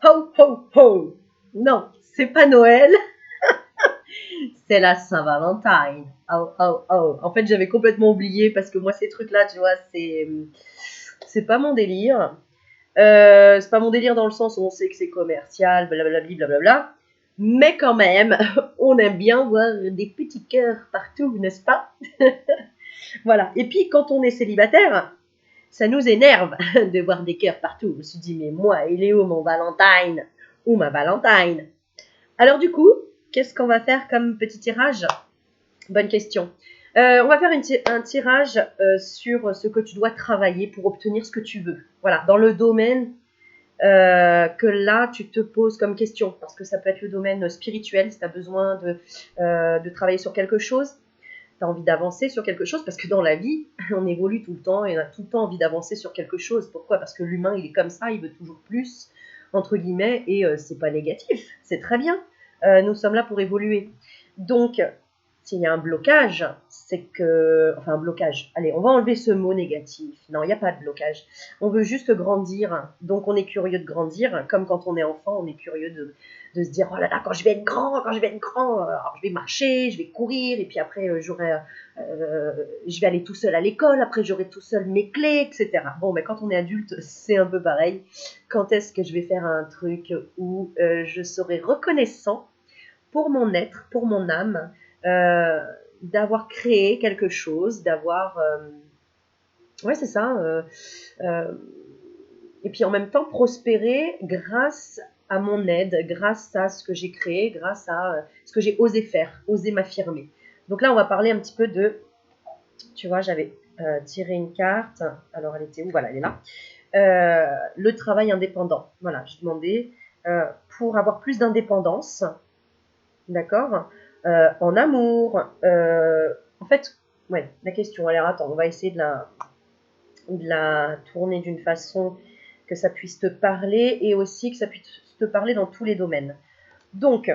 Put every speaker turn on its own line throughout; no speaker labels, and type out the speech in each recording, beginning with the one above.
Ho, ho, ho. Non, c'est pas Noël, c'est la Saint-Valentin. Oh, oh, oh. En fait, j'avais complètement oublié parce que moi, ces trucs-là, tu vois, c'est pas mon délire. C'est pas mon délire dans le sens où on sait que c'est commercial, blablabla, blablabla. Mais quand même, on aime bien voir des petits cœurs partout, n'est-ce pas? Voilà. Et puis, quand on est célibataire, ça nous énerve de voir des cœurs partout. Je me suis dit, mais moi, il est où mon Valentine ou ma Valentine? Alors du coup, qu'est-ce qu'on va faire comme petit tirage? Bonne question. On va faire un tirage sur ce que tu dois travailler pour obtenir ce que tu veux. Voilà, dans le domaine que là, tu te poses comme question. Parce que ça peut être le domaine spirituel, si tu as besoin de travailler sur quelque chose. Tu as envie d'avancer sur quelque chose, parce que dans la vie, on évolue tout le temps et on a tout le temps envie d'avancer sur quelque chose. Pourquoi? Parce que l'humain, il est comme ça, il veut toujours plus, entre guillemets, et c'est pas négatif, c'est très bien. Nous sommes là pour évoluer. Donc, s'il y a un blocage, c'est que... Enfin, un blocage. Allez, on va enlever ce mot négatif. Non, il n'y a pas de blocage. On veut juste grandir. Donc, on est curieux de grandir. Comme quand on est enfant, on est curieux de se dire, oh là là, quand je vais être grand, alors je vais marcher, je vais courir, et puis après, je vais aller tout seul à l'école, après, j'aurai tout seul mes clés, etc. Bon, mais quand on est adulte, c'est un peu pareil. Quand est-ce que je vais faire un truc où je serai reconnaissant pour mon être, pour mon âme, d'avoir créé quelque chose, d'avoir... ouais, c'est ça. Euh, et puis en même temps, prospérer grâce à mon aide, grâce à ce que j'ai créé, grâce à ce que j'ai osé faire, osé m'affirmer. Donc là, on va parler un petit peu de... Tu vois, j'avais tiré une carte. Alors, elle était où? Voilà, elle est là. Le travail indépendant. Voilà, je demandais pour avoir plus d'indépendance, d'accord, en amour. En fait, ouais, la question, alors attends, on va essayer de la tourner d'une façon que ça puisse te parler et aussi que ça puisse te parler dans tous les domaines. Donc,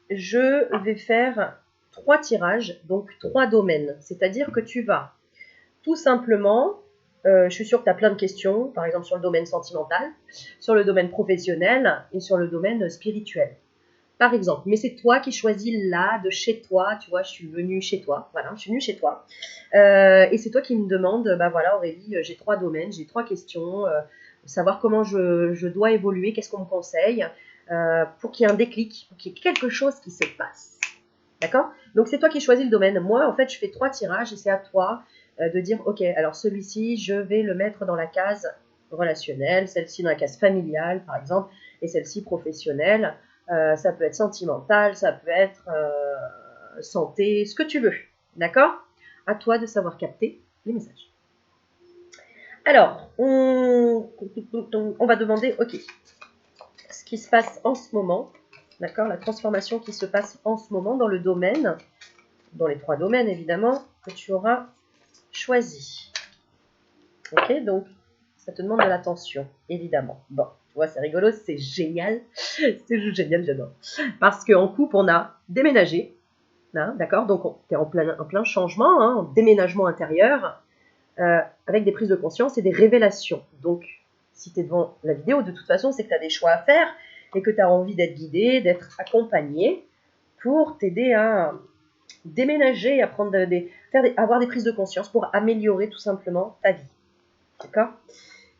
je vais faire 3 tirages, donc 3 domaines. C'est-à-dire que tu vas tout simplement, je suis sûre que tu as plein de questions, par exemple sur le domaine sentimental, sur le domaine professionnel et sur le domaine spirituel. Par exemple, mais c'est toi qui choisis là, de chez toi, tu vois, je suis venue chez toi, voilà, je suis venue chez toi. Et c'est toi qui me demandes, bah voilà Aurélie, j'ai 3 domaines, j'ai 3 questions, savoir comment je dois évoluer, qu'est-ce qu'on me conseille, pour qu'il y ait un déclic, pour qu'il y ait quelque chose qui se passe. D'accord? Donc c'est toi qui choisis le domaine. Moi, en fait, je fais 3 tirages et c'est à toi de dire, ok, alors celui-ci, je vais le mettre dans la case relationnelle, celle-ci dans la case familiale, par exemple, et celle-ci professionnelle. Ça peut être sentimental, ça peut être santé, ce que tu veux. D'accord? À toi de savoir capter les messages. Alors, on va demander, ok, ce qui se passe en ce moment, d'accord, la transformation qui se passe en ce moment dans le domaine, dans les 3 domaines évidemment, que tu auras choisi. Ok, donc ça te demande de l'attention, évidemment. Bon, tu vois, c'est rigolo, c'est génial. C'est génial, j'adore. Parce qu'en couple, on a déménagé, hein, d'accord? Donc, tu es en plein changement, hein, en déménagement intérieur, avec des prises de conscience et des révélations. Donc, si tu es devant la vidéo, de toute façon, c'est que tu as des choix à faire et que tu as envie d'être guidé, d'être accompagné pour t'aider à déménager, à prendre avoir des prises de conscience pour améliorer tout simplement ta vie. D'accord?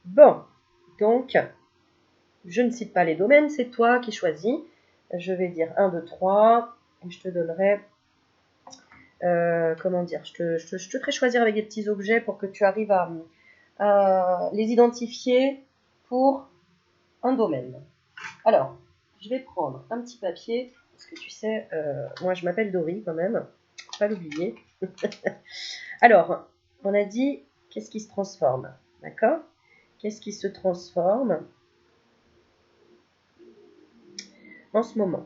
Bon, donc, je ne cite pas les domaines, c'est toi qui choisis. Je vais dire 1, 2, 3, et je te donnerai, comment dire, je te ferai choisir avec des petits objets pour que tu arrives à les identifier pour un domaine. Alors, je vais prendre un petit papier, parce que tu sais, moi je m'appelle Dory quand même, faut pas l'oublier. Alors, on a dit, qu'est-ce qui se transforme? D'accord? Qu'est-ce qui se transforme en ce moment?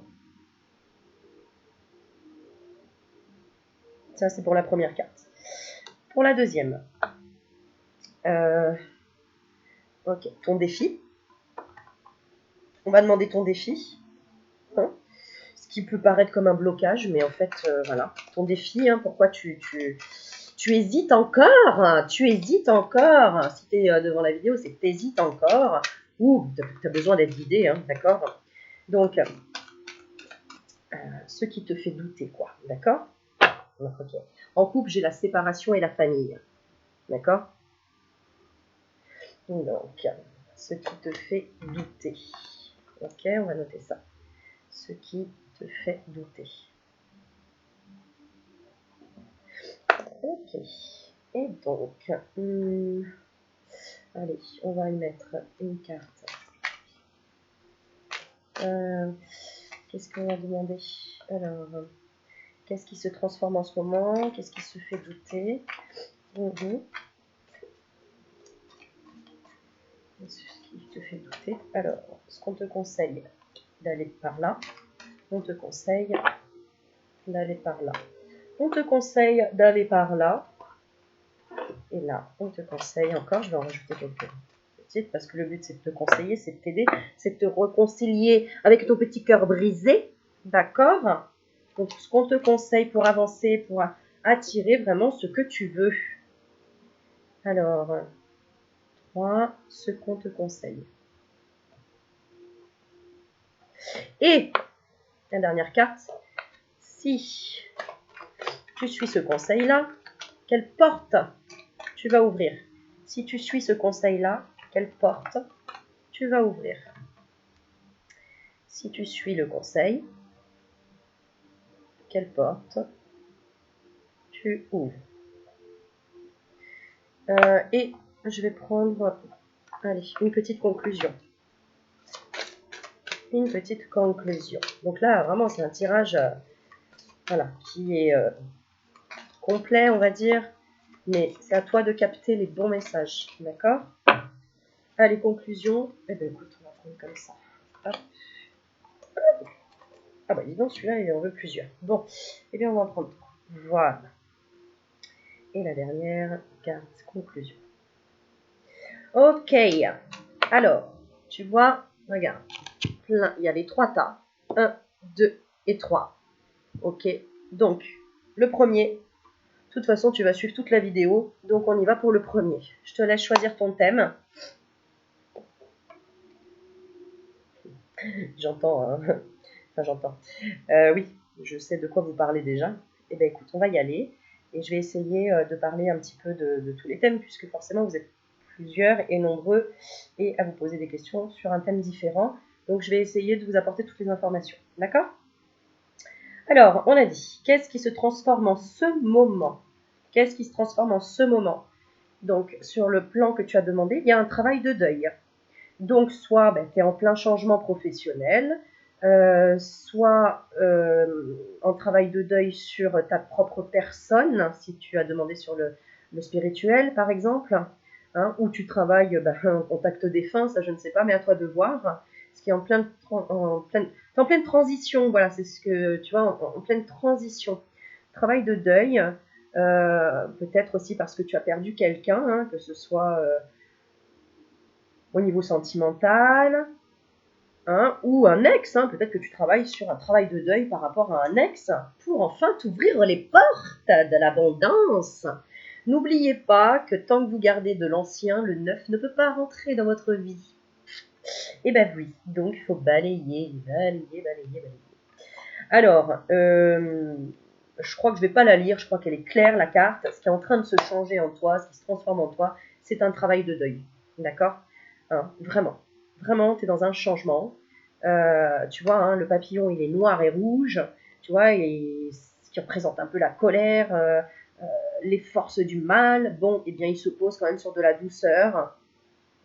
Ça, c'est pour la première carte. Pour la deuxième, ok, ton défi. On va demander ton défi. Hein, ce qui peut paraître comme un blocage, mais en fait, voilà. Ton défi, hein, pourquoi tu hésites encore? Tu hésites encore. Si tu es devant la vidéo, c'est que tu hésites encore. ou tu as besoin d'être guidé, hein, d'accord? Donc, ce qui te fait douter, quoi, d'accord? Ok. En couple, j'ai la séparation et la famille, d'accord? Donc, ce qui te fait douter. Ok, on va noter ça. Ce qui te fait douter. Ok. Et donc, allez, on va y mettre une carte. Qu'est-ce qu'on va demander? Alors, qu'est-ce qui se transforme en ce moment? Qu'est-ce qui se fait douter? Qu'est-ce qui te fait douter? Alors, ce qu'on te conseille d'aller par là. On te conseille d'aller par là. On te conseille d'aller par là. Et là, on te conseille encore, je vais en rajouter quelques petites, parce que le but c'est de te conseiller, c'est de t'aider, c'est de te réconcilier avec ton petit cœur brisé, d'accord? Donc ce qu'on te conseille pour avancer, pour attirer vraiment ce que tu veux. Alors, 3, ce qu'on te conseille. Et, la dernière carte, si tu suis ce conseil-là, quelle porte tu vas ouvrir? Si tu suis ce conseil-là, quelle porte tu vas ouvrir? Si tu suis le conseil, quelle porte tu ouvres? Et je vais prendre, allez, une petite conclusion. Une petite conclusion. Donc là, vraiment, c'est un tirage voilà, qui est complet, on va dire. Mais c'est à toi de capter les bons messages, d'accord? Allez, conclusion. Eh bien, écoute, on va prendre comme ça. Hop. Ah bah dis donc, celui-là, il en veut plusieurs. Bon, eh bien, on va en prendre 3. Voilà. Et la dernière carte, conclusion. Ok. Alors, tu vois, regarde. Plein, il y a les 3 tas. 1, 2 et 3. Ok. Donc, le premier. De toute façon, tu vas suivre toute la vidéo. Donc, on y va pour le premier. Je te laisse choisir ton thème. J'entends, hein. Enfin, j'entends. Oui, je sais de quoi vous parlez déjà. Eh bien, écoute, on va y aller. Et je vais essayer de parler un petit peu de tous les thèmes, puisque forcément, vous êtes plusieurs et nombreux et à vous poser des questions sur un thème différent. Donc, je vais essayer de vous apporter toutes les informations. D'accord? Alors, on a dit, qu'est-ce qui se transforme en ce moment? Qu'est-ce qui se transforme en ce moment? Donc, sur le plan que tu as demandé, il y a un travail de deuil. Donc, soit tu es en plein changement professionnel, soit en travail de deuil sur ta propre personne, si tu as demandé sur le spirituel, par exemple, hein, ou tu travailles en contact défunt, ça je ne sais pas, mais à toi de voir. Ce qui est en pleine transition, voilà, c'est ce que tu vois, en pleine transition. Travail de deuil, peut-être aussi parce que tu as perdu quelqu'un, hein, que ce soit au niveau sentimental, hein, ou un ex, hein, peut-être que tu travailles sur un travail de deuil par rapport à un ex pour enfin t'ouvrir les portes de l'abondance. N'oubliez pas que tant que vous gardez de l'ancien, le neuf ne peut pas rentrer dans votre vie. Et ben oui, donc il faut balayer. Alors, je crois que je ne vais pas la lire, je crois qu'elle est claire, la carte. Ce qui est en train de se changer en toi, ce qui se transforme en toi, c'est un travail de deuil. D'accord, hein, vraiment. Vraiment, tu es dans un changement. Tu vois, hein, le papillon, il est noir et rouge. Tu vois, et ce qui représente un peu la colère, les forces du mal. Bon, eh bien, il se pose quand même sur de la douceur.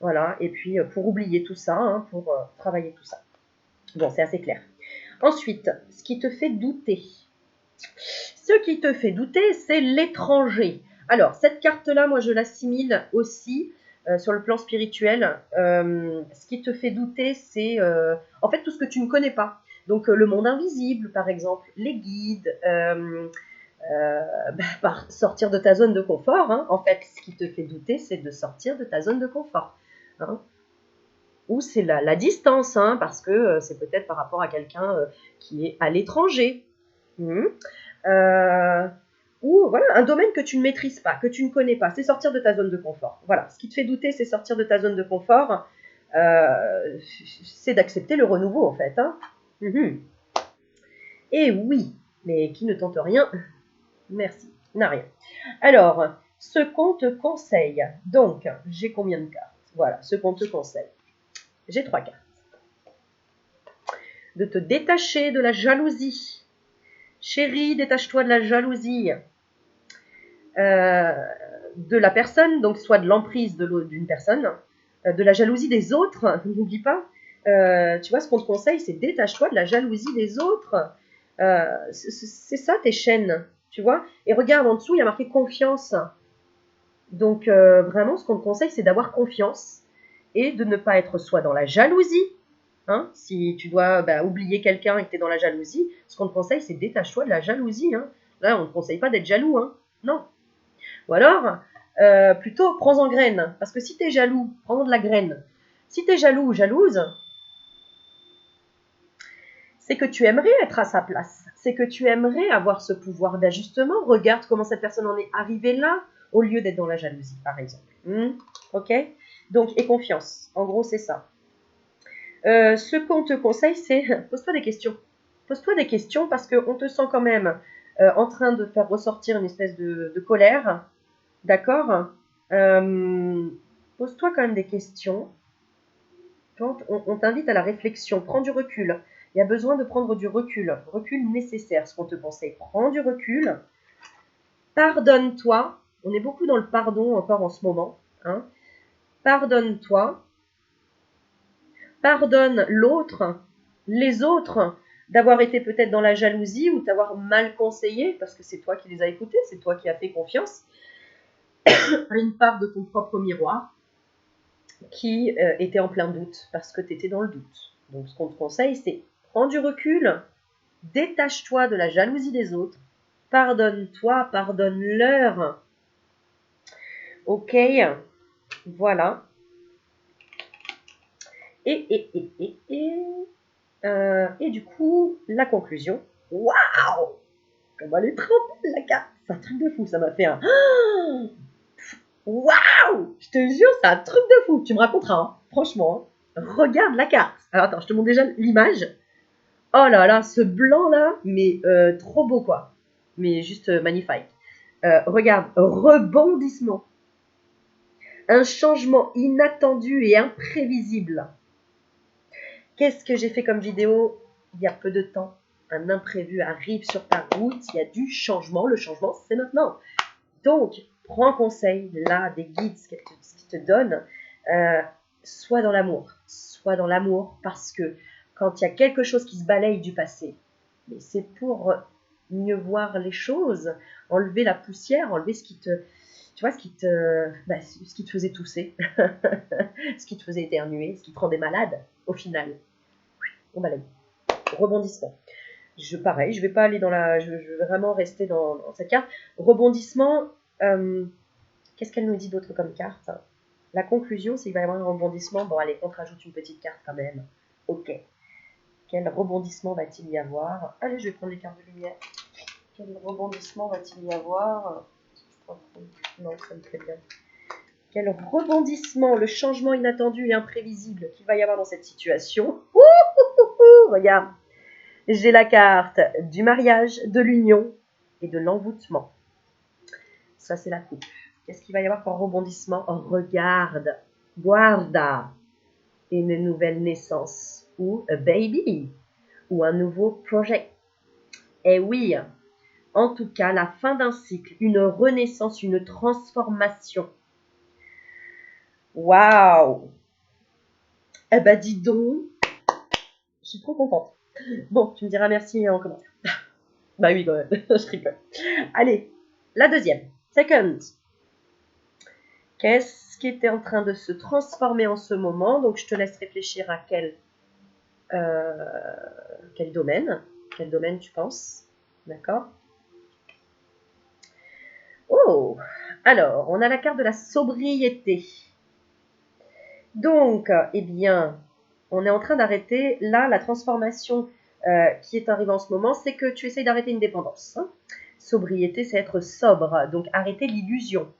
Voilà, et puis pour oublier tout ça, hein, pour travailler tout ça. Bon, c'est assez clair. Ensuite, ce qui te fait douter. Ce qui te fait douter, c'est l'étranger. Alors, cette carte-là, moi, je l'assimile aussi sur le plan spirituel. Ce qui te fait douter, c'est en fait tout ce que tu ne connais pas. Donc, le monde invisible, par exemple, les guides, sortir de ta zone de confort. Hein. En fait, ce qui te fait douter, c'est de sortir de ta zone de confort. Hein. Ou c'est la distance, hein, parce que c'est peut-être par rapport à quelqu'un qui est à l'étranger. Ou voilà, un domaine que tu ne maîtrises pas, que tu ne connais pas, c'est sortir de ta zone de confort. Voilà, ce qui te fait douter, c'est sortir de ta zone de confort. c'est d'accepter le renouveau, en fait. Hein. Et oui, mais qui ne tente rien, merci, n'a rien. Alors, ce qu'on te conseille, donc, j'ai combien de cartes? Voilà, ce qu'on te conseille. J'ai 3 cartes. De te détacher de la jalousie. Chérie, détache-toi de la jalousie. De la personne, donc soit de l'emprise d'une personne, de la jalousie des autres, n'oublie pas. Tu vois, ce qu'on te conseille, c'est détache-toi de la jalousie des autres. C'est ça tes chaînes, tu vois. Et regarde en dessous, il y a marqué confiance. Donc vraiment, ce qu'on te conseille, c'est d'avoir confiance et de ne pas être soit dans la jalousie. Hein, si tu dois oublier quelqu'un et que tu es dans la jalousie, ce qu'on te conseille, c'est détache-toi de la jalousie. Hein. Là, on ne te conseille pas d'être jaloux. Hein. Non. Ou alors, plutôt, prends-en graine. Parce que si tu es jaloux, prends de la graine. Si tu es jaloux ou jalouse, c'est que tu aimerais être à sa place. C'est que tu aimerais avoir ce pouvoir d'ajustement. Regarde comment cette personne en est arrivée là, au lieu d'être dans la jalousie, par exemple. Ok. Donc, et confiance. En gros, c'est ça. Ce qu'on te conseille, c'est pose-toi des questions. Pose-toi des questions parce qu'on te sent quand même en train de faire ressortir une espèce de colère. D'accord. Pose-toi quand même des questions. On t'invite à la réflexion. Prends du recul. Il y a besoin de prendre du recul. Recul nécessaire, ce qu'on te conseille. Prends du recul. Pardonne-toi. On est beaucoup dans le pardon encore en ce moment. Hein. Pardonne-toi. Pardonne l'autre, les autres, d'avoir été peut-être dans la jalousie ou t'avoir mal conseillé, parce que c'est toi qui les as écoutés, c'est toi qui as fait confiance à une part de ton propre miroir qui était en plein doute, parce que tu étais dans le doute. Donc ce qu'on te conseille, c'est prends du recul, détache-toi de la jalousie des autres, pardonne-toi, pardonne-leur. Ok, voilà. Et du coup, la conclusion. Waouh! Comment elle est trop belle la carte! C'est un truc de fou, ça m'a fait un. Waouh! Je te jure, c'est un truc de fou. Tu me raconteras, hein. Franchement. Regarde la carte. Alors attends, je te montre déjà l'image. Oh là là, ce blanc là, mais trop beau quoi. Mais juste magnifique. Regarde, rebondissement. Un changement inattendu et imprévisible. Qu'est-ce que j'ai fait comme vidéo il y a peu de temps? Un imprévu arrive sur ta route, il y a du changement. Le changement, c'est maintenant. Donc, prends conseil là des guides, ce qu'ils te donnent. Sois dans l'amour. Sois dans l'amour parce que quand il y a quelque chose qui se balaye du passé, mais c'est pour mieux voir les choses, enlever la poussière, enlever ce qui te, tu vois, ce qui te faisait tousser, ce qui te faisait éternuer, ce qui te rendait malade, au final. On balaye. Rebondissement. Pareil, je vais pas aller dans la, je vais vraiment rester dans cette carte. Rebondissement. Qu'est-ce qu'elle nous dit d'autre comme carte? La conclusion, c'est qu'il va y avoir un rebondissement. Bon, allez, on te rajoute une petite carte quand même. Ok. Quel rebondissement va-t-il y avoir? Allez, je vais prendre les cartes de lumière. Quel rebondissement va-t-il y avoir? Non, ça me plaît bien. Quel rebondissement, le changement inattendu et imprévisible qu'il va y avoir dans cette situation. Regarde, j'ai la carte du mariage, de l'union et de l'envoûtement. Ça, c'est la coupe. Qu'est-ce qu'il va y avoir comme rebondissement? Regarde, guarda, une nouvelle naissance ou a baby ou un nouveau projet. Eh oui, en tout cas, la fin d'un cycle, une renaissance, une transformation. Waouh! Eh ben dis donc, je suis trop contente. Bon, tu me diras merci en commentaire. Bah oui, quand même, je rigole. Allez, la deuxième. Second. Qu'est-ce qui était en train de se transformer en ce moment? Donc, je te laisse réfléchir à quel domaine. Quel domaine tu penses? D'accord? Oh! Alors, on a la carte de la sobriété. Donc, eh bien, on est en train d'arrêter. Là, la transformation qui est arrivée en ce moment, c'est que tu essayes d'arrêter une dépendance. Hein. Sobriété, c'est être sobre. Donc, arrêter l'illusion.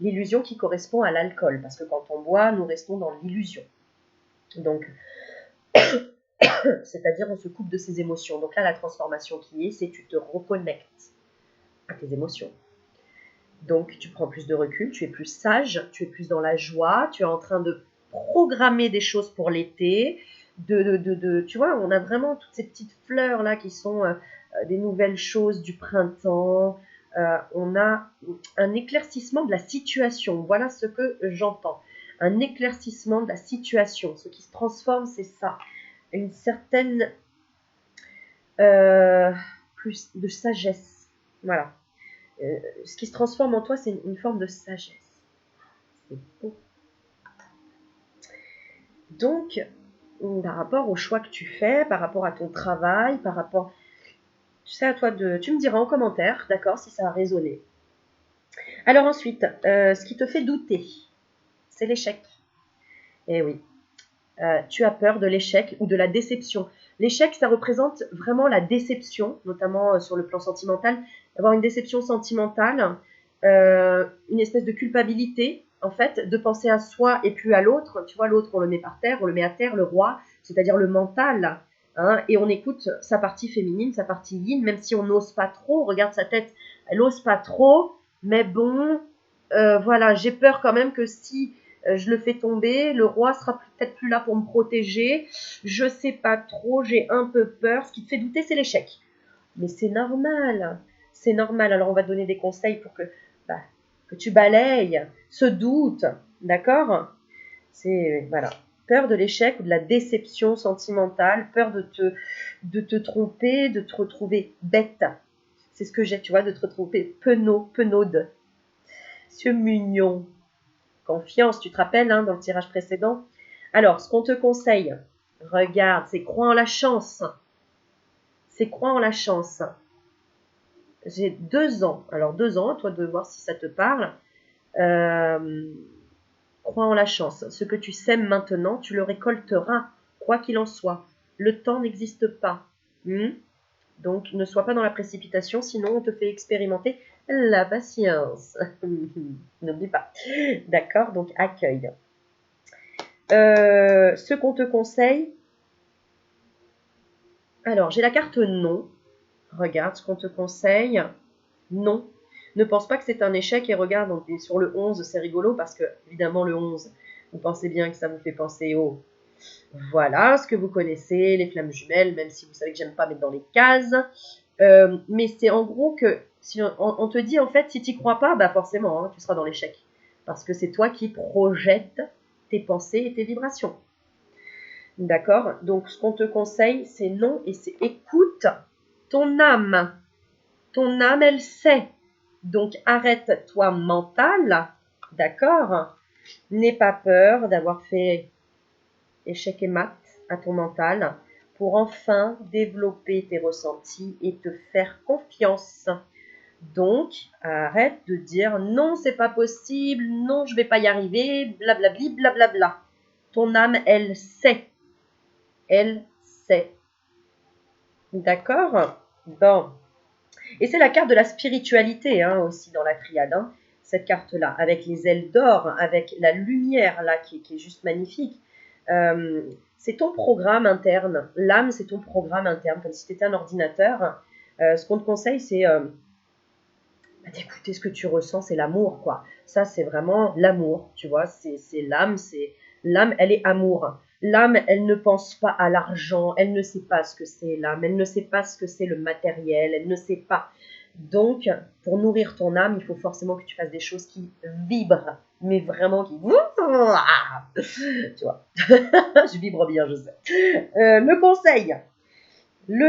L'illusion qui correspond à l'alcool. Parce que quand on boit, nous restons dans l'illusion. Donc, c'est-à-dire on se coupe de ses émotions. Donc là, la transformation qui est, c'est tu te reconnectes à tes émotions. Donc tu prends plus de recul, tu es plus sage, tu es plus dans la joie, tu es en train de programmer des choses pour l'été. Tu vois, on a vraiment toutes ces petites fleurs là qui sont des nouvelles choses du printemps. On a un éclaircissement de la situation. Voilà ce que j'entends. Un éclaircissement de la situation. Ce qui se transforme, c'est ça. Une certaine plus de sagesse. Voilà. Ce qui se transforme en toi, c'est une forme de sagesse. C'est beau. Donc, par rapport au choix que tu fais, par rapport à ton travail, par rapport, tu sais, à toi de, tu me diras en commentaire, d'accord, si ça a résonné. Alors ensuite, ce qui te fait douter, c'est l'échec. Eh oui, tu as peur de l'échec ou de la déception. L'échec, ça représente vraiment la déception, notamment sur le plan sentimental. Avoir une déception sentimentale, une espèce de culpabilité, en fait, de penser à soi et plus à l'autre. Tu vois, l'autre, on le met par terre, on le met à terre, le roi, c'est-à-dire le mental. Hein, et on écoute sa partie féminine, sa partie yin, même si on n'ose pas trop. Regarde sa tête, elle n'ose pas trop. Mais bon, voilà, j'ai peur quand même que si je le fais tomber, le roi sera peut-être plus là pour me protéger, je sais pas trop, j'ai un peu peur. Ce qui te fait douter, c'est l'échec. Mais c'est normal, c'est normal. Alors on va te donner des conseils pour bah, que tu balayes ce doute, d'accord? C'est, voilà, peur de l'échec ou de la déception sentimentale, peur de te tromper, de te retrouver bête. C'est ce que j'ai, tu vois, de te retrouver penaude. C'est mignon. Confiance, tu te rappelles, hein, dans le tirage précédent. Alors, ce qu'on te conseille, regarde, c'est crois en la chance. C'est crois en la chance. J'ai 2 ans. Alors, 2 ans, à toi de voir si ça te parle. Crois en la chance. Ce que tu sèmes maintenant, tu le récolteras, quoi qu'il en soit. Le temps n'existe pas. Donc, ne sois pas dans la précipitation, sinon on te fait expérimenter la patience. N'oublie pas. D'accord? Donc, accueille. Ce qu'on te conseille. Alors, j'ai la carte non. Regarde ce qu'on te conseille. Non. Ne pense pas que c'est un échec et regarde, on est sur le 11, c'est rigolo parce que, évidemment, le 11, vous pensez bien que ça vous fait penser au... Voilà, ce que vous connaissez, les flammes jumelles, même si vous savez que j'aime pas mettre dans les cases. Mais c'est en gros que, si on te dit, en fait, si tu n'y crois pas, bah forcément, hein, tu seras dans l'échec. Parce que c'est toi qui projettes tes pensées et tes vibrations. D'accord? Donc, ce qu'on te conseille, c'est non et c'est écoute ton âme. Ton âme, elle sait. Donc, arrête-toi mental. D'accord? N'aie pas peur d'avoir fait échec et mat à ton mental pour enfin développer tes ressentis et te faire confiance. Donc, arrête de dire non, c'est pas possible, non, je vais pas y arriver, blablabli, blablabla. Ton âme, elle sait. Elle sait. D'accord? Bon. Et c'est la carte de la spiritualité hein, aussi dans la triade. Hein, cette carte-là, avec les ailes d'or, avec la lumière là qui est juste magnifique. C'est ton programme interne. L'âme, c'est ton programme interne, comme si tu étais un ordinateur. Ce qu'on te conseille, c'est d'écouter ce que tu ressens, c'est l'amour, quoi. Ça, c'est vraiment l'amour, tu vois. C'est l'âme, elle est amour. L'âme, elle ne pense pas à l'argent, elle ne sait pas ce que c'est l'âme, elle ne sait pas ce que c'est le matériel, elle ne sait pas. Donc, pour nourrir ton âme, il faut forcément que tu fasses des choses qui vibrent, mais vraiment qui... Tu vois, je vibre bien, je sais. Le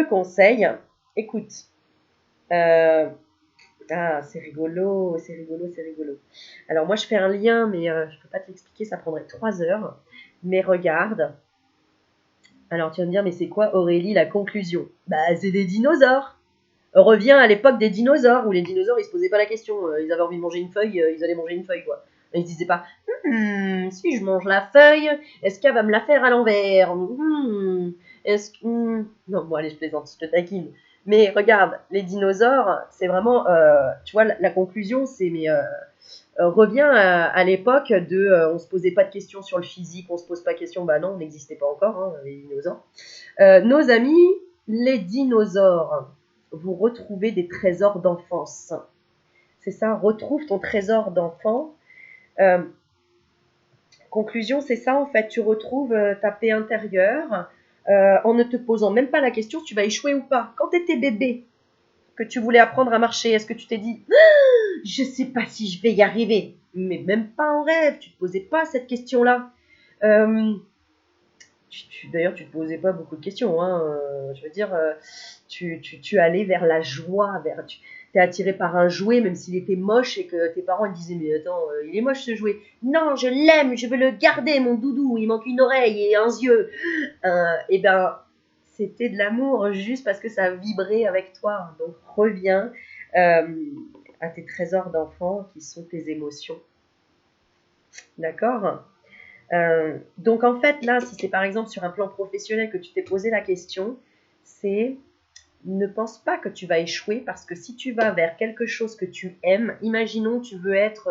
conseil, écoute, ah, c'est rigolo, c'est rigolo, c'est rigolo. Alors moi, je fais un lien, mais je ne peux pas te l'expliquer, ça prendrait 3 heures. Mais regarde. Alors tu vas me dire, mais c'est quoi Aurélie, la conclusion? Bah, c'est des dinosaures. Reviens à l'époque des dinosaures, où les dinosaures, ils se posaient pas la question. Ils avaient envie de manger une feuille, ils allaient manger une feuille, quoi. Et ils se disaient pas, si je mange la feuille, est-ce qu'elle va me la faire à l'envers? Est-ce que... Non, bon, allez, je plaisante, je te taquine. Mais regarde, les dinosaures, c'est vraiment, tu vois, la conclusion, c'est, mais reviens à l'époque de, on se posait pas de questions sur le physique, on se pose pas de questions, bah non, on n'existait pas encore, hein, les dinosaures. Nos amis, les dinosaures, vous retrouvez des trésors d'enfance. C'est ça, retrouve ton trésor d'enfant. Euh, Conclusion, c'est ça en fait, tu retrouves ta paix intérieure en ne te posant même pas la question si tu vas échouer ou pas. Quand tu étais bébé, que tu voulais apprendre à marcher, est-ce que tu t'es dit je sais pas si je vais y arriver? Mais même pas en rêve, tu te posais pas cette question-là. Euh, D'ailleurs, tu te posais pas beaucoup de questions. Hein, je veux dire, tu allais vers la joie, tu es attiré par un jouet, même s'il était moche et que tes parents ils disaient mais attends, il est moche ce jouet. Non, je l'aime, je veux le garder, mon doudou. Il manque une oreille et un yeux. Et ben, c'était de l'amour juste parce que ça vibrait avec toi. Donc reviens à tes trésors d'enfant qui sont tes émotions. D'accord? Donc en fait, là, si c'est par exemple sur un plan professionnel que tu t'es posé la question, c'est ne pense pas que tu vas échouer parce que si tu vas vers quelque chose que tu aimes, imaginons tu veux être,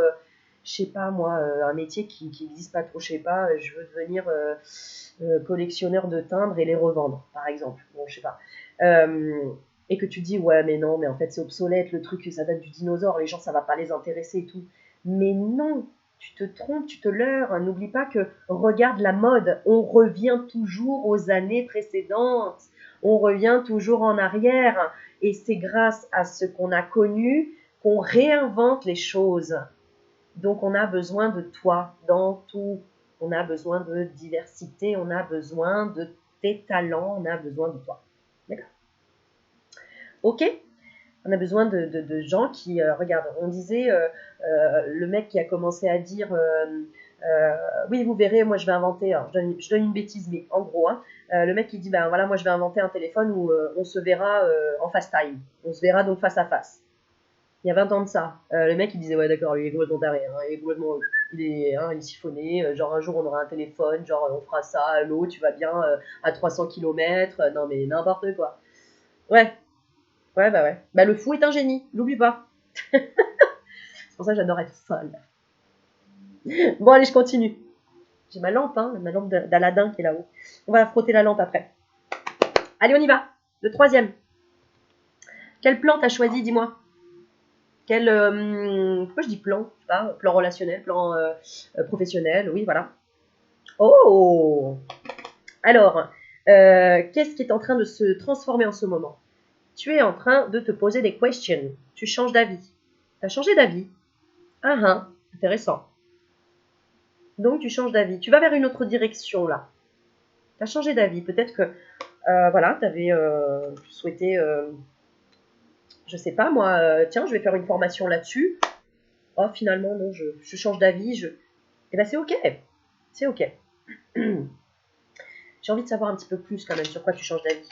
je sais pas moi, un métier qui n'existe pas trop, je sais pas, je veux devenir collectionneur de timbres et les revendre, par exemple. Bon, je sais pas. Et que tu dis ouais mais non, mais en fait c'est obsolète, le truc ça date du dinosaure, les gens ça va pas les intéresser et tout. Mais non, tu te trompes, tu te leurres. N'oublie pas que regarde la mode, on revient toujours aux années précédentes, on revient toujours en arrière et c'est grâce à ce qu'on a connu qu'on réinvente les choses. Donc on a besoin de toi dans tout. On a besoin de diversité, on a besoin de tes talents, on a besoin de toi. D'accord? Ok? On a besoin de gens qui, regarde, on disait, le mec qui a commencé à dire, oui, vous verrez, moi je vais inventer, alors je donne une bêtise, mais en gros, hein, le mec qui dit, ben voilà, moi je vais inventer un téléphone où on se verra en FaceTime, on se verra donc face à face. Il y a 20 ans de ça. Le mec il disait, ouais d'accord, lui il est complètement taré, hein, il est complètement, il est siphonné, genre un jour on aura un téléphone, genre on fera ça, allô, tu vas bien à 300 km, non mais n'importe quoi. Ouais, ouais, bah ouais. Bah le fou est un génie, n'oublie pas. C'est pour ça que j'adore être folle. Bon, allez, je continue. J'ai ma lampe, hein, ma lampe d'Aladin qui est là-haut. On va frotter la lampe après. Allez, on y va. Le troisième. Quelle plante as choisi, dis-moi? Pourquoi je dis plan? Je sais pas, plan relationnel, plan professionnel, oui, voilà. Oh! Alors, qu'est-ce qui est en train de se transformer en ce moment? Tu es en train de te poser des questions. Tu changes d'avis. Tu as changé d'avis. Ah, intéressant. Donc, tu changes d'avis. Tu vas vers une autre direction, là. Tu as changé d'avis. Peut-être que, voilà, tu avais souhaité, je sais pas, moi, tiens, je vais faire une formation là-dessus. Oh, finalement, non, je change d'avis. Eh ben, c'est OK. C'est OK. J'ai envie de savoir un petit peu plus, quand même, sur quoi tu changes d'avis.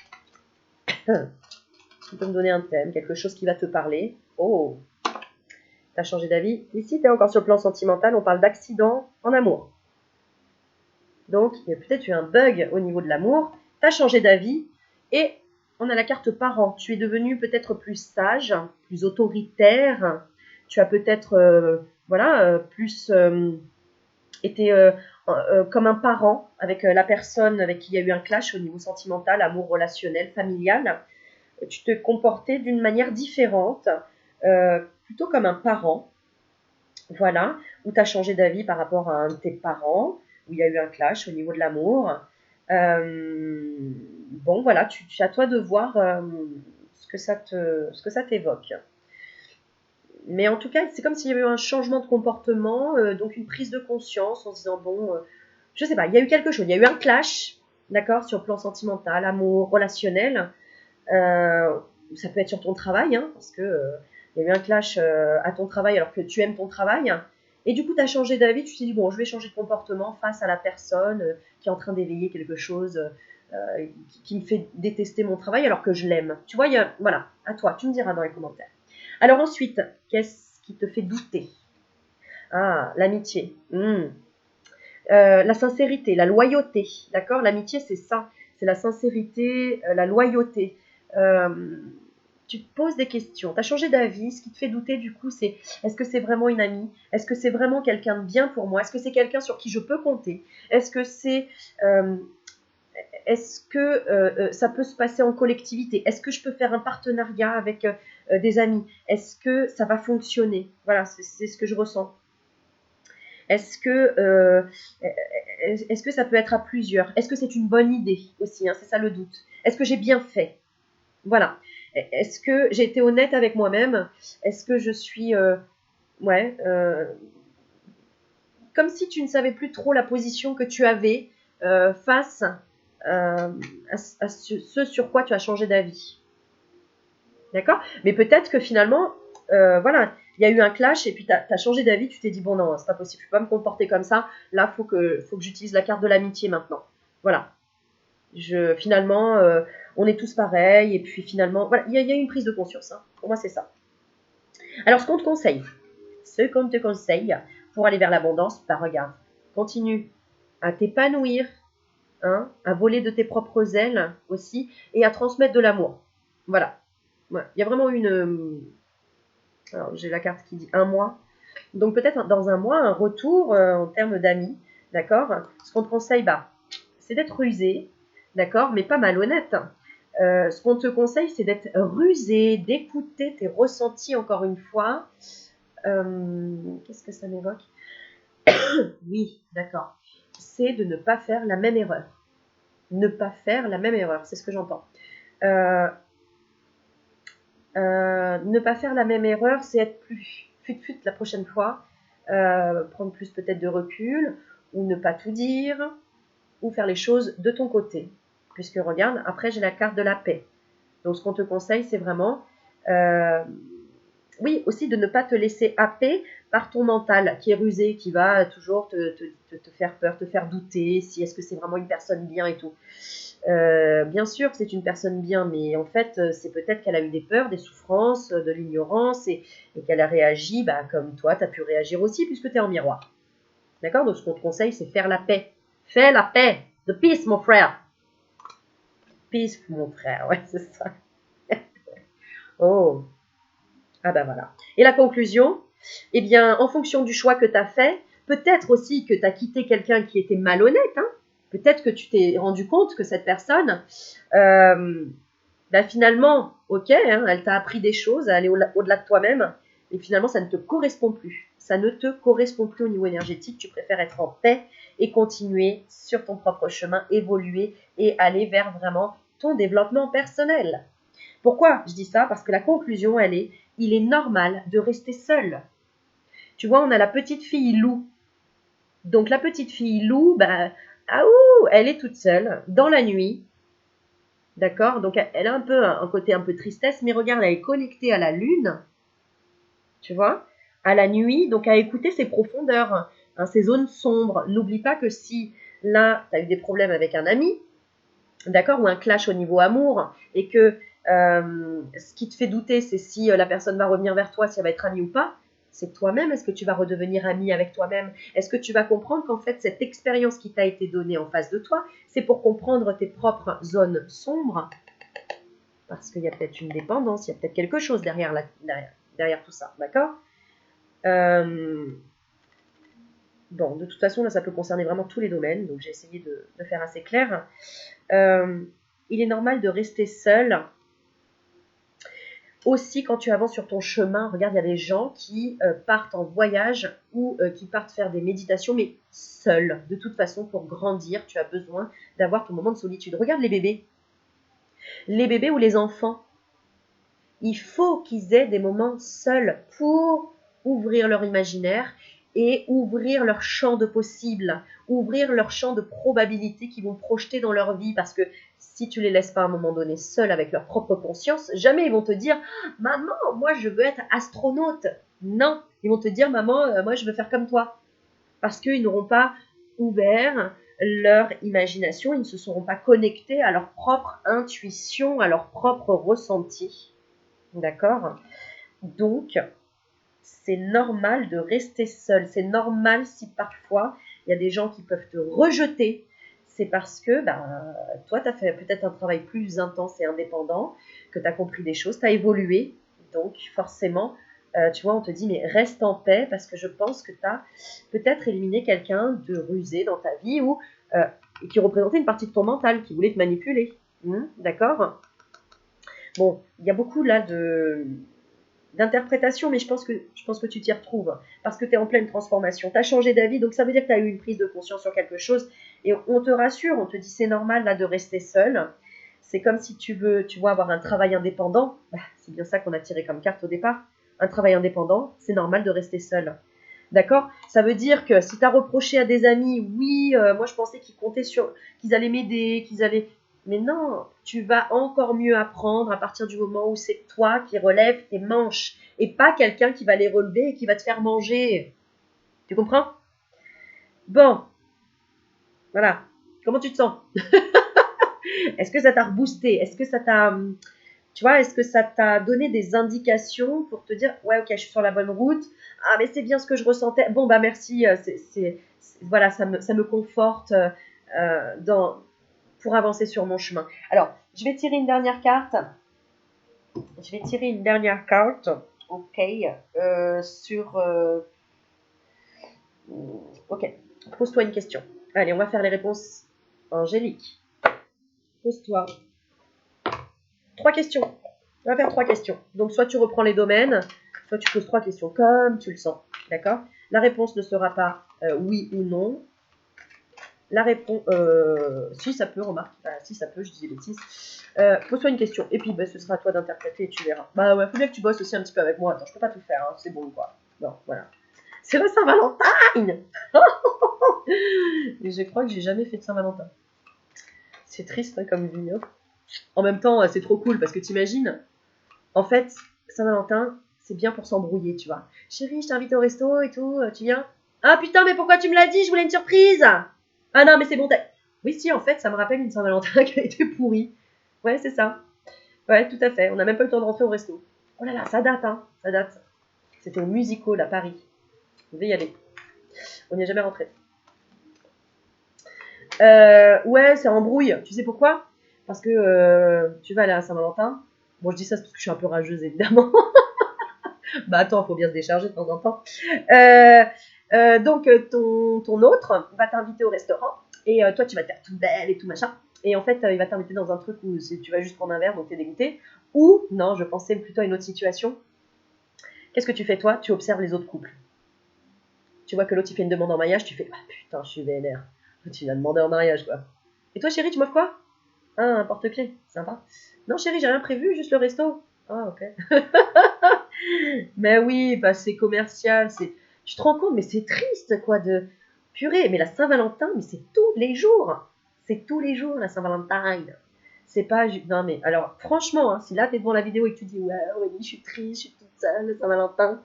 Tu peux me donner un thème, quelque chose qui va te parler. Oh, tu as changé d'avis. Ici, tu es encore sur le plan sentimental. On parle d'accident en amour. Donc, il y a peut-être eu un bug au niveau de l'amour, tu as changé d'avis, et on a la carte parent. Tu es devenu peut-être plus sage, plus autoritaire, tu as peut-être plus été comme un parent avec la personne avec qui il y a eu un clash au niveau sentimental, amour relationnel, familial. Tu te comportais d'une manière différente, plutôt comme un parent, voilà, où tu as changé d'avis par rapport à un de tes parents, où il y a eu un clash au niveau de l'amour. Bon, voilà, à toi de voir ce que ça t'évoque. Mais en tout cas, c'est comme s'il y avait eu un changement de comportement, donc une prise de conscience en se disant, bon, je sais pas, il y a eu quelque chose, il y a eu un clash, d'accord, sur le plan sentimental, amour, relationnel. Ça peut être sur ton travail, hein, parce que il y a eu un clash à ton travail alors que tu aimes ton travail. Et du coup, tu as changé d'avis, tu t'es dit, bon, je vais changer de comportement face à la personne qui est en train d'éveiller quelque chose qui me fait détester mon travail alors que je l'aime. Tu vois, voilà, à toi, tu me diras dans les commentaires. Alors ensuite, qu'est-ce qui te fait douter? Ah, l'amitié. La sincérité, la loyauté, d'accord? L'amitié, c'est ça. C'est la sincérité, la loyauté. Euh, tu te poses des questions, tu as changé d'avis, ce qui te fait douter du coup c'est est-ce que c'est vraiment une amie? Est-ce que c'est vraiment quelqu'un de bien pour moi? Est-ce que c'est quelqu'un sur qui je peux compter? Est-ce que c'est est-ce que ça peut se passer en collectivité? Est-ce que je peux faire un partenariat avec des amis? Est-ce que ça va fonctionner? Voilà, c'est ce que je ressens. Est-ce que ça peut être à plusieurs? Est-ce que c'est une bonne idée aussi, hein? C'est ça le doute. Est-ce que j'ai bien fait? Voilà. Est-ce que j'ai été honnête avec moi-même? Est-ce que je suis ouais, comme si tu ne savais plus trop la position que tu avais face à ce sur quoi tu as changé d'avis. D'accord? Mais peut-être que finalement, voilà, il y a eu un clash et puis tu as changé d'avis, tu t'es dit, bon non, c'est pas possible, je peux pas me comporter comme ça, là, faut que j'utilise la carte de l'amitié maintenant. Voilà. Finalement, on est tous pareils, et puis finalement, voilà, il y a une prise de conscience, hein. Pour moi, c'est ça. Alors, ce qu'on te conseille pour aller vers l'abondance, bah regarde, continue à t'épanouir, hein, à voler de tes propres ailes aussi, et à transmettre de l'amour. Voilà. Ouais. Il y a vraiment alors, j'ai la carte qui dit un mois. Donc peut-être dans un mois, un retour en termes d'amis, d'accord? Ce qu'on te conseille, bah, c'est d'être rusé, d'accord? Mais pas malhonnête. Ce qu'on te conseille, c'est d'être rusé, d'écouter tes ressentis encore une fois. Qu'est-ce que ça m'évoque? Oui, d'accord. C'est de ne pas faire la même erreur. Ne pas faire la même erreur, c'est ce que j'entends. Ne pas faire la même erreur, c'est être plus fut la prochaine fois, prendre plus peut-être de recul, ou ne pas tout dire, ou faire les choses de ton côté. Puisque regarde, après j'ai la carte de la paix. Donc ce qu'on te conseille, c'est vraiment, oui, aussi de ne pas te laisser happer par ton mental qui est rusé, qui va toujours te faire peur, te faire douter, si est-ce que c'est vraiment une personne bien et tout. Bien sûr que c'est une personne bien, mais en fait, c'est peut-être qu'elle a eu des peurs, des souffrances, de l'ignorance et qu'elle a réagi bah, comme toi, tu as pu réagir aussi puisque tu es en miroir. D'accord? Donc, ce qu'on te conseille, c'est faire la paix. Fais la paix. The peace, mon frère. Peace, mon frère. Ouais, c'est ça. Oh. Ah ben voilà. Et la conclusion? Eh bien, en fonction du choix que tu as fait, peut-être aussi que tu as quitté quelqu'un qui était malhonnête, hein. Peut-être que tu t'es rendu compte que cette personne, bah finalement, ok, hein, elle t'a appris des choses à aller au-delà de toi-même, et finalement, ça ne te correspond plus. Ça ne te correspond plus au niveau énergétique. Tu préfères être en paix et continuer sur ton propre chemin, évoluer et aller vers vraiment ton développement personnel. Pourquoi je dis ça? Parce que la conclusion, il est normal de rester seul. Tu vois, on a la petite fille Lou. Donc la petite fille Lou, bah, elle est toute seule dans la nuit. D'accord? Donc elle a un peu un côté un peu tristesse, mais regarde, elle est connectée à la lune, tu vois, à la nuit, donc à écouter ses profondeurs, hein, ses zones sombres. N'oublie pas que si là, tu as eu des problèmes avec un ami, d'accord, ou un clash au niveau amour, et que ce qui te fait douter, c'est si la personne va revenir vers toi, si elle va être amie ou pas, c'est toi-même. Est-ce que tu vas redevenir ami avec toi-même? Est-ce que tu vas comprendre qu'en fait, cette expérience qui t'a été donnée en face de toi, c'est pour comprendre tes propres zones sombres? Parce qu'il y a peut-être une dépendance, il y a peut-être quelque chose derrière tout ça, d'accord? Bon, de toute façon, là, ça peut concerner vraiment tous les domaines, donc j'ai essayé de faire assez clair. Il est normal de rester seul. Aussi, quand tu avances sur ton chemin, regarde, il y a des gens qui partent en voyage ou qui partent faire des méditations, mais seuls. De toute façon, pour grandir, tu as besoin d'avoir ton moment de solitude. Regarde les bébés. Les bébés ou les enfants, il faut qu'ils aient des moments seuls pour ouvrir leur imaginaire et ouvrir leur champ de possibles, ouvrir leur champ de probabilités qu'ils vont projeter dans leur vie. Parce que si tu les laisses pas à un moment donné seuls avec leur propre conscience, jamais ils vont te dire « Maman, moi je veux être astronaute ». Non, ils vont te dire « Maman, moi je veux faire comme toi ». Parce qu'ils n'auront pas ouvert leur imagination, ils ne se seront pas connectés à leur propre intuition, à leur propre ressenti. D'accord? Donc, c'est normal de rester seul. C'est normal si parfois il y a des gens qui peuvent te rejeter. c'est parce que toi, tu as fait peut-être un travail plus intense et indépendant, que tu as compris des choses, tu as évolué. Donc, forcément, tu vois, on te dit, mais reste en paix parce que je pense que tu as peut-être éliminé quelqu'un de rusé dans ta vie ou qui représentait une partie de ton mental, qui voulait te manipuler. D'accord? Bon, il y a beaucoup là d'interprétation, mais je pense que tu t'y retrouves, parce que tu es en pleine transformation, tu as changé d'avis, donc ça veut dire que tu as eu une prise de conscience sur quelque chose, et on te rassure, on te dit c'est normal là de rester seul, c'est comme si tu veux, tu vois, avoir un travail indépendant, c'est bien ça qu'on a tiré comme carte au départ, un travail indépendant, c'est normal de rester seul. D'accord? Ça veut dire que si tu as reproché à des amis, oui, moi je pensais qu'ils comptaient sur, qu'ils allaient m'aider, qu'ils allaient. Mais non, tu vas encore mieux apprendre à partir du moment où c'est toi qui relèves tes manches et pas quelqu'un qui va les relever et qui va te faire manger. Tu comprends? Bon, voilà. Comment tu te sens? Est-ce que ça t'a reboosté? Est-ce que ça t'a, tu vois, est-ce que ça t'a donné des indications pour te dire, ouais, ok, je suis sur la bonne route. Ah, mais c'est bien ce que je ressentais. Bon, bah merci. Voilà, ça me conforte pour avancer sur mon chemin. Alors, je vais tirer une dernière carte. Ok. Sur. Ok. Pose-toi une question. Allez, on va faire les réponses angéliques. Pose-toi 3 questions. On va faire 3 questions. Donc, soit tu reprends les domaines, soit tu poses 3 questions comme tu le sens. D'accord? La réponse ne sera pas oui ou non. La réponse. Si ça peut, remarque. Si ça peut, je dis des bêtises. Pose-toi une question. Et puis, ce sera à toi d'interpréter et tu verras. Bah ouais, faut bien que tu bosses aussi un petit peu avec moi. Attends, je peux pas tout faire. Hein, c'est bon, quoi. Non, voilà. C'est la Saint-Valentin. Et je crois que j'ai jamais fait de Saint-Valentin. C'est triste hein, comme vie. Hein. En même temps, c'est trop cool parce que t'imagines, en fait, Saint-Valentin, c'est bien pour s'embrouiller, tu vois. Chérie, je t'invite au resto et tout, tu viens? Ah putain, mais pourquoi tu me l'as dit? Je voulais une surprise. Ah non, mais c'est bon. Oui, si, en fait, ça me rappelle une Saint-Valentin qui a été pourrie. Ouais, c'est ça. Ouais, tout à fait. On n'a même pas eu le temps de rentrer au resto. Oh là là, ça date, hein. Ça date. C'était au Music Hall à Paris. Vous devez y aller. On n'y est jamais rentré. Ouais, c'est embrouille. Tu sais pourquoi? Parce que tu vas aller à Saint-Valentin. Bon, je dis ça parce que je suis un peu rageuse, évidemment. Bah attends, faut bien se décharger de temps en temps. Donc, ton autre va t'inviter au restaurant. Et toi, tu vas te faire toute belle et tout machin. Et en fait, il va t'inviter dans un truc où tu vas juste prendre un verre, donc t'es dégoûté. Ou, non, je pensais plutôt à une autre situation. Qu'est-ce que tu fais, toi? Tu observes les autres couples. Tu vois que l'autre, il fait une demande en mariage, tu fais ah putain, je suis vénère. Tu l'as demandé en mariage, quoi. Et toi, chérie, tu m'offres quoi? Ah, un porte-clés, sympa. Non, chérie, j'ai rien prévu, juste le resto. Ah, ok. Mais oui, bah c'est commercial, c'est. Tu te rends compte, mais c'est triste, quoi, de. Purée, mais la Saint-Valentin, mais c'est tous les jours. C'est tous les jours, la Saint-Valentin. C'est pas. Non, mais alors, franchement, hein, si là, t'es devant la vidéo et que tu dis, ouais, Aurélie, je suis triste, je suis toute seule, la Saint-Valentin.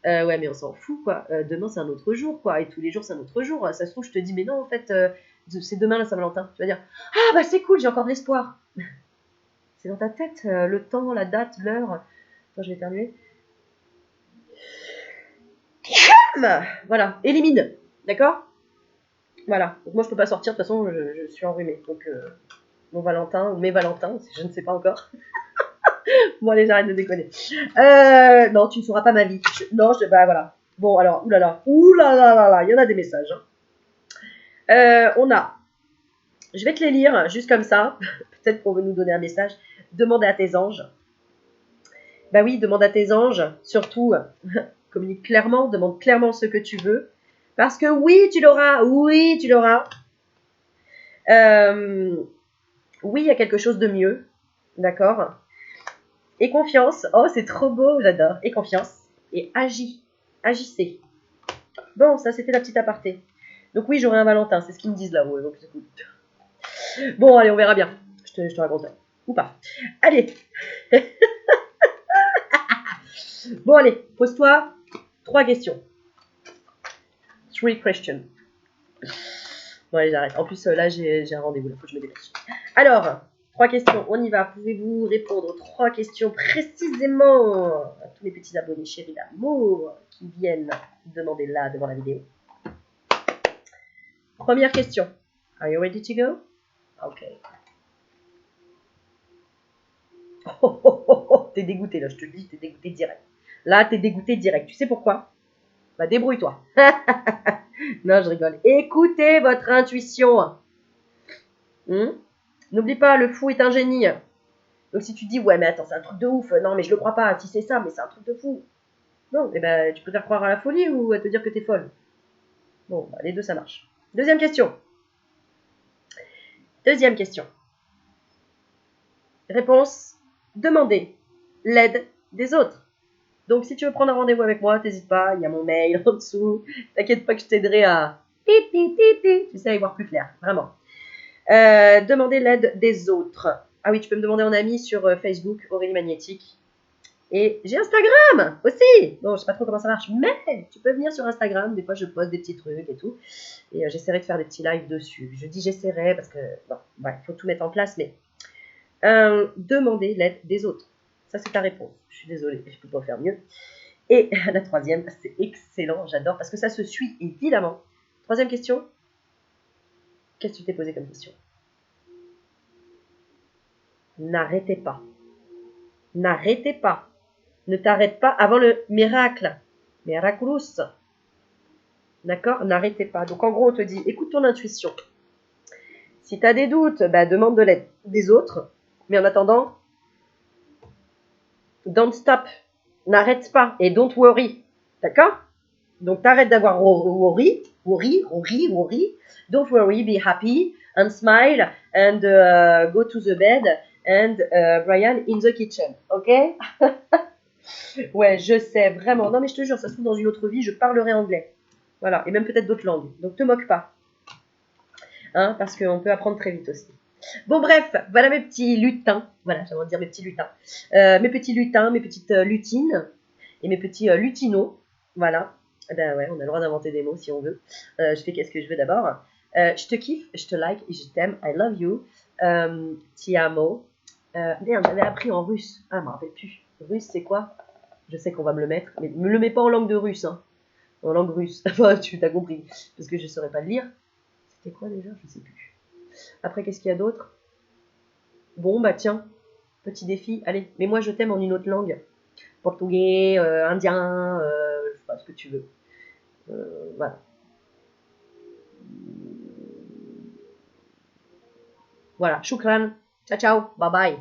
Ouais, mais on s'en fout, quoi. Demain, c'est un autre jour, quoi. Et tous les jours, c'est un autre jour. Ça se trouve, je te dis, mais non, en fait, c'est demain la Saint-Valentin. Tu vas dire, ah, bah c'est cool, j'ai encore de l'espoir. C'est dans ta tête, le temps, la date, l'heure. Attends, je vais éternuer. Voilà, élimine. D'accord? Voilà. Donc moi, je peux pas sortir, de toute façon, je suis enrhumée. Donc, mon Valentin, ou mes Valentins, je ne sais pas encore. Bon, allez, j'arrête de déconner. Non, tu ne sauras pas ma vie. Bah voilà. Bon, alors, oulala, il y en a des messages. Hein. On a, je vais te les lire, juste comme ça, peut-être pour nous donner un message. Demande à tes anges. Bah oui, demande à tes anges, surtout, communique clairement, demande clairement ce que tu veux. Parce que oui, tu l'auras, oui, tu l'auras. Oui, il y a quelque chose de mieux, d'accord? Et confiance, oh c'est trop beau, j'adore. Et confiance, et agissez. Bon, ça c'était la petite aparté. Donc oui, j'aurai un Valentin, c'est ce qu'ils me disent là-haut, donc c'est cool. Bon, allez, on verra bien. Je te raconterai. Ou pas. Allez. Bon, allez, pose-toi 3 questions. 3 questions. Bon, allez, j'arrête. En plus, là, j'ai un rendez-vous, là, faut que je me dépêche. Alors, 3 questions, on y va. Pouvez-vous répondre aux 3 questions précisément à tous les petits abonnés chéris d'amour qui viennent demander là devant la vidéo? Première question. Are you ready to go? Okay. Oh, oh, oh, oh, t'es dégoûté là, je te le dis, t'es dégoûté direct. Là, t'es dégoûté direct. Tu sais pourquoi? Bah, débrouille-toi. Non, je rigole. Écoutez votre intuition. N'oublie pas, le fou est un génie. Donc si tu dis, ouais, mais attends, c'est un truc de ouf. Non, mais je le crois pas. Si c'est ça, mais c'est un truc de fou. Non, eh ben, tu préfères croire à la folie ou à te dire que t'es folle? Bon, bah, les deux, ça marche. Deuxième question. Deuxième question. Réponse, demander l'aide des autres. Donc, si tu veux prendre un rendez-vous avec moi, t'hésites pas, il y a mon mail en dessous. T'inquiète pas que je t'aiderai à... Tu sais, à y voir plus clair, vraiment. Demander l'aide des autres. Ah oui, tu peux me demander en ami sur Facebook, Aurélie Magnétique. Et j'ai Instagram aussi. Bon, je sais pas trop comment ça marche, mais tu peux venir sur Instagram. Des fois, je poste des petits trucs et tout. Et j'essaierai de faire des petits lives dessus. Je dis j'essaierai parce que, bon, il faut tout mettre en place, mais demander l'aide des autres. Ça, c'est ta réponse. Je suis désolée, je peux pas faire mieux. Et la troisième, c'est excellent, j'adore, parce que ça se suit évidemment. Troisième question. Qu'est-ce que tu t'es posé comme question? N'arrêtez pas. N'arrêtez pas. Ne t'arrête pas avant le miracle. Miraculous. D'accord? N'arrêtez pas. Donc en gros, on te dit, écoute ton intuition. Si tu as des doutes, bah, demande de l'aide des autres. Mais en attendant, don't stop. N'arrête pas. Et don't worry. D'accord? Donc t'arrêtes d'avoir worry. Don't worry, be happy and smile and go to the bed and Brian in the kitchen. Ok? Ouais, je sais, vraiment. Non, mais je te jure, ça se trouve dans une autre vie, je parlerai anglais. Voilà, et même peut-être d'autres langues. Donc te moque pas. Hein, parce qu'on peut apprendre très vite aussi. Bon, bref, voilà mes petits lutins. Voilà, j'aimerais dire mes petits lutins. Mes petits lutins, mes petites lutines et mes petits lutinos. Voilà. Ben ouais, on a le droit d'inventer des mots si on veut. Je fais qu'est-ce que je veux d'abord. Je te kiffe, je te like, je t'aime. I love you. Ti amo. Merde, j'avais appris en russe. Ah, je m'en rappelle plus. Russe, c'est quoi? Je sais qu'on va me le mettre, mais me le mets pas en langue de russe, hein. En langue russe. Enfin, tu t'as compris. Parce que je ne saurais pas le lire. C'était quoi déjà? Je sais plus. Après, qu'est-ce qu'il y a d'autre? Bon, bah tiens, petit défi. Allez, mais moi je t'aime en une autre langue. Portugais, indien, je sais pas ce que tu veux. Voilà. Voilà. Shukran. Ciao, ciao. Bye bye.